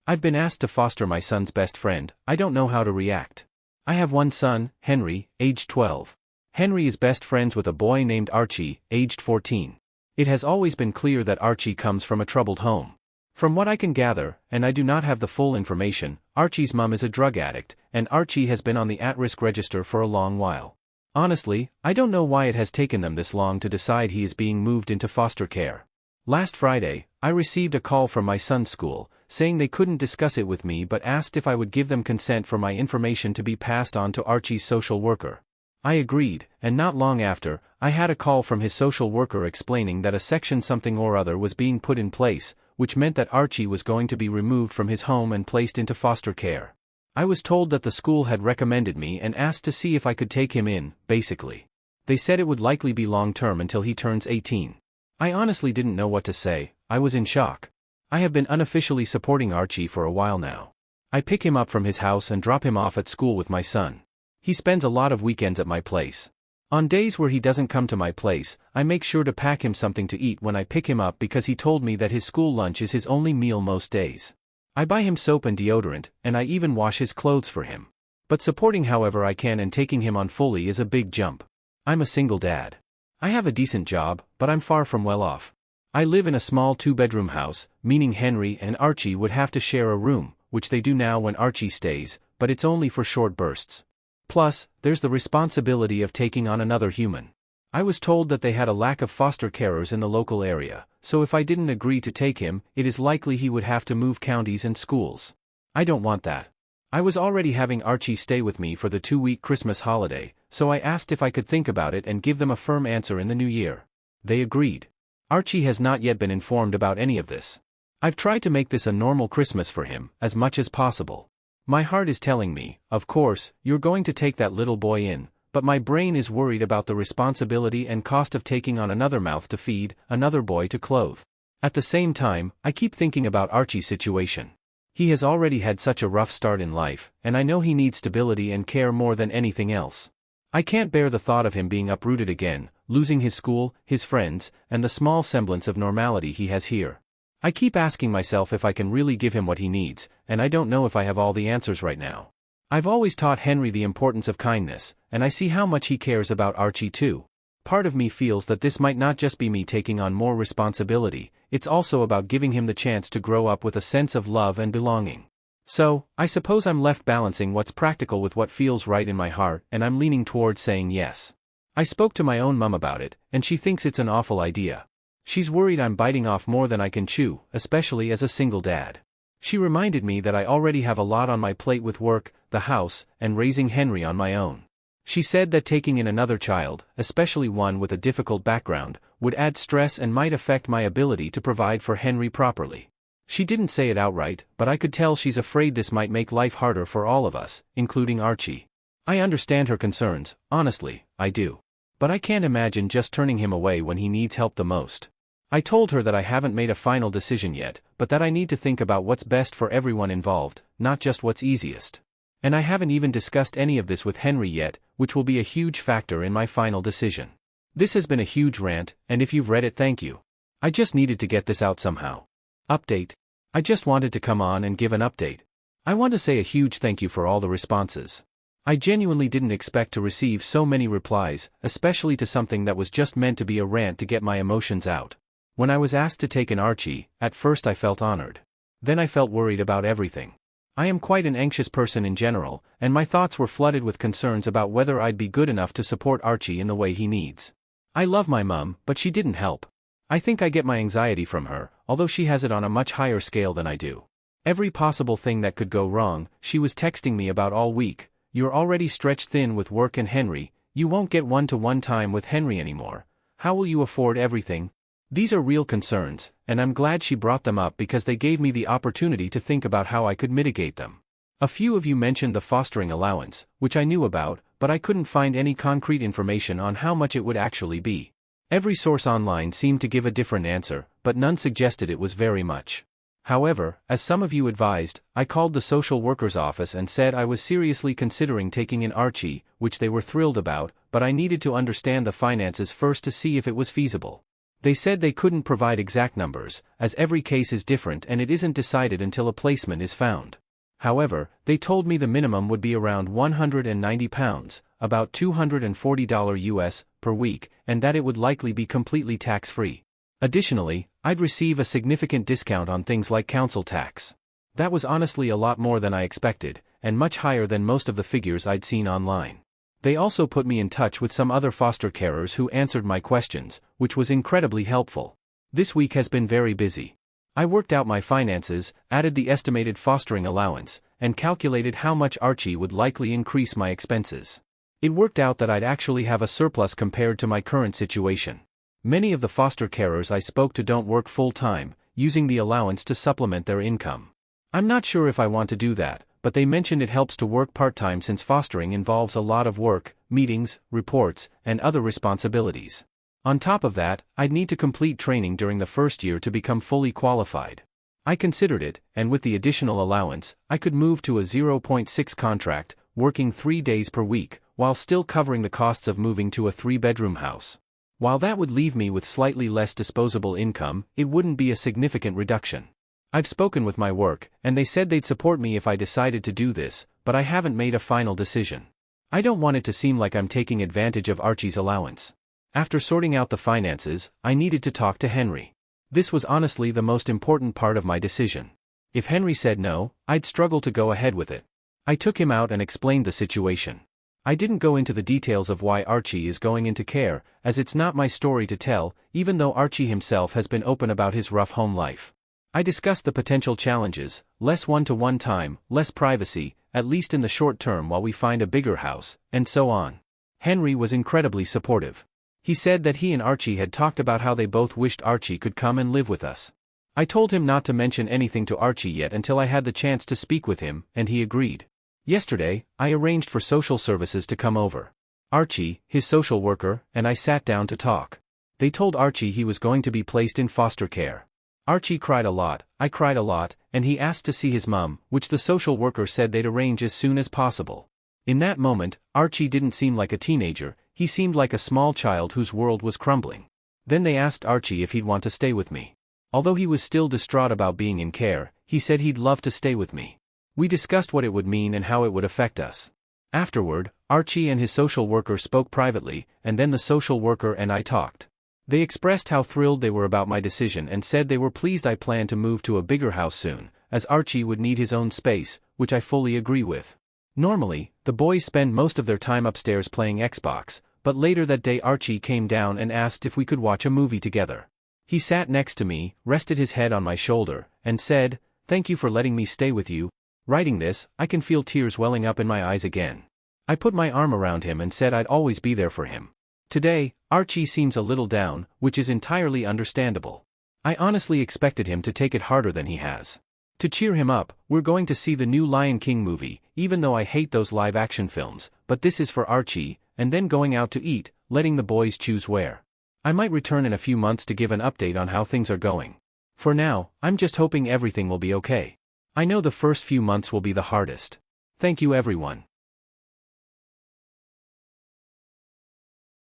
I've been asked to foster my son's best friend. I don't know how to react. I have one son, Henry, aged 12. Henry is best friends with a boy named Archie, aged 14. It has always been clear that Archie comes from a troubled home. From what I can gather, and I do not have the full information, Archie's mom is a drug addict, and Archie has been on the at-risk register for a long while. Honestly, I don't know why it has taken them this long to decide he is being moved into foster care. Last Friday, I received a call from my son's school, saying they couldn't discuss it with me but asked if I would give them consent for my information to be passed on to Archie's social worker. I agreed, and not long after, I had a call from his social worker explaining that a section something or other was being put in place, which meant that Archie was going to be removed from his home and placed into foster care. I was told that the school had recommended me and asked to see if I could take him in, basically. They said it would likely be long-term until he turns 18. I honestly didn't know what to say. I was in shock. I have been unofficially supporting Archie for a while now. I pick him up from his house and drop him off at school with my son. He spends a lot of weekends at my place. On days where he doesn't come to my place, I make sure to pack him something to eat when I pick him up because he told me that his school lunch is his only meal most days. I buy him soap and deodorant, and I even wash his clothes for him. But supporting however I can and taking him on fully is a big jump. I'm a single dad. I have a decent job, but I'm far from well off. I live in a small 2-bedroom house, meaning Henry and Archie would have to share a room, which they do now when Archie stays, but it's only for short bursts. Plus, there's the responsibility of taking on another human. I was told that they had a lack of foster carers in the local area, so if I didn't agree to take him, it is likely he would have to move counties and schools. I don't want that. I was already having Archie stay with me for the 2-week Christmas holiday, so I asked if I could think about it and give them a firm answer in the new year. They agreed. Archie has not yet been informed about any of this. I've tried to make this a normal Christmas for him, as much as possible. My heart is telling me, of course, you're going to take that little boy in, but my brain is worried about the responsibility and cost of taking on another mouth to feed, another boy to clothe. At the same time, I keep thinking about Archie's situation. He has already had such a rough start in life, and I know he needs stability and care more than anything else. I can't bear the thought of him being uprooted again, losing his school, his friends, and the small semblance of normality he has here. I keep asking myself if I can really give him what he needs, and I don't know if I have all the answers right now. I've always taught Henry the importance of kindness, and I see how much he cares about Archie too. Part of me feels that this might not just be me taking on more responsibility, it's also about giving him the chance to grow up with a sense of love and belonging. So, I suppose I'm left balancing what's practical with what feels right in my heart, and I'm leaning towards saying yes. I spoke to my own mom about it, and she thinks it's an awful idea. She's worried I'm biting off more than I can chew, especially as a single dad. She reminded me that I already have a lot on my plate with work, the house, and raising Henry on my own. She said that taking in another child, especially one with a difficult background, would add stress and might affect my ability to provide for Henry properly. She didn't say it outright, but I could tell she's afraid this might make life harder for all of us, including Archie. I understand her concerns, honestly, I do. But I can't imagine just turning him away when he needs help the most. I told her that I haven't made a final decision yet, but that I need to think about what's best for everyone involved, not just what's easiest. And I haven't even discussed any of this with Henry yet, which will be a huge factor in my final decision. This has been a huge rant, and if you've read it, thank you. I just needed to get this out somehow. Update. I just wanted to come on and give an update. I want to say a huge thank you for all the responses. I genuinely didn't expect to receive so many replies, especially to something that was just meant to be a rant to get my emotions out. When I was asked to take an Archie, at first I felt honored. Then I felt worried about everything. I am quite an anxious person in general, and my thoughts were flooded with concerns about whether I'd be good enough to support Archie in the way he needs. I love my mom, but she didn't help. I think I get my anxiety from her, although she has it on a much higher scale than I do. Every possible thing that could go wrong, she was texting me about all week. You're already stretched thin with work and Henry, you won't get one-to-one time with Henry anymore. How will you afford everything? These are real concerns, and I'm glad she brought them up because they gave me the opportunity to think about how I could mitigate them. A few of you mentioned the fostering allowance, which I knew about, but I couldn't find any concrete information on how much it would actually be. Every source online seemed to give a different answer, but none suggested it was very much. However, as some of you advised, I called the social worker's office and said I was seriously considering taking in Archie, which they were thrilled about, but I needed to understand the finances first to see if it was feasible. They said they couldn't provide exact numbers, as every case is different and it isn't decided until a placement is found. However, they told me the minimum would be around £190, about $240 US, per week, and that it would likely be completely tax-free. Additionally, I'd receive a significant discount on things like council tax. That was honestly a lot more than I expected, and much higher than most of the figures I'd seen online. They also put me in touch with some other foster carers who answered my questions, which was incredibly helpful. This week has been very busy. I worked out my finances, added the estimated fostering allowance, and calculated how much Archie would likely increase my expenses. It worked out that I'd actually have a surplus compared to my current situation. Many of the foster carers I spoke to don't work full-time, using the allowance to supplement their income. I'm not sure if I want to do that, but they mentioned it helps to work part-time since fostering involves a lot of work, meetings, reports, and other responsibilities. On top of that, I'd need to complete training during the first year to become fully qualified. I considered it, and with the additional allowance, I could move to a 0.6 contract, working 3 days per week, while still covering the costs of moving to a 3-bedroom house. While that would leave me with slightly less disposable income, it wouldn't be a significant reduction. I've spoken with my work, and they said they'd support me if I decided to do this, but I haven't made a final decision. I don't want it to seem like I'm taking advantage of Archie's allowance. After sorting out the finances, I needed to talk to Henry. This was honestly the most important part of my decision. If Henry said no, I'd struggle to go ahead with it. I took him out and explained the situation. I didn't go into the details of why Archie is going into care, as it's not my story to tell, even though Archie himself has been open about his rough home life. I discussed the potential challenges: less one-to-one time, less privacy, at least in the short term while we find a bigger house, and so on. Henry was incredibly supportive. He said that he and Archie had talked about how they both wished Archie could come and live with us. I told him not to mention anything to Archie yet until I had the chance to speak with him, and he agreed. Yesterday, I arranged for social services to come over. Archie, his social worker, and I sat down to talk. They told Archie he was going to be placed in foster care. Archie cried a lot, I cried a lot, and he asked to see his mum, which the social worker said they'd arrange as soon as possible. In that moment, Archie didn't seem like a teenager, he seemed like a small child whose world was crumbling. Then they asked Archie if he'd want to stay with me. Although he was still distraught about being in care, he said he'd love to stay with me. We discussed what it would mean and how it would affect us. Afterward, Archie and his social worker spoke privately, and then the social worker and I talked. They expressed how thrilled they were about my decision and said they were pleased I planned to move to a bigger house soon, as Archie would need his own space, which I fully agree with. Normally, the boys spend most of their time upstairs playing Xbox, but later that day Archie came down and asked if we could watch a movie together. He sat next to me, rested his head on my shoulder, and said, "Thank you for letting me stay with you." Writing this, I can feel tears welling up in my eyes again. I put my arm around him and said I'd always be there for him. Today, Archie seems a little down, which is entirely understandable. I honestly expected him to take it harder than he has. To cheer him up, we're going to see the new Lion King movie, even though I hate those live-action films, but this is for Archie, and then going out to eat, letting the boys choose where. I might return in a few months to give an update on how things are going. For now, I'm just hoping everything will be okay. I know the first few months will be the hardest. Thank you everyone.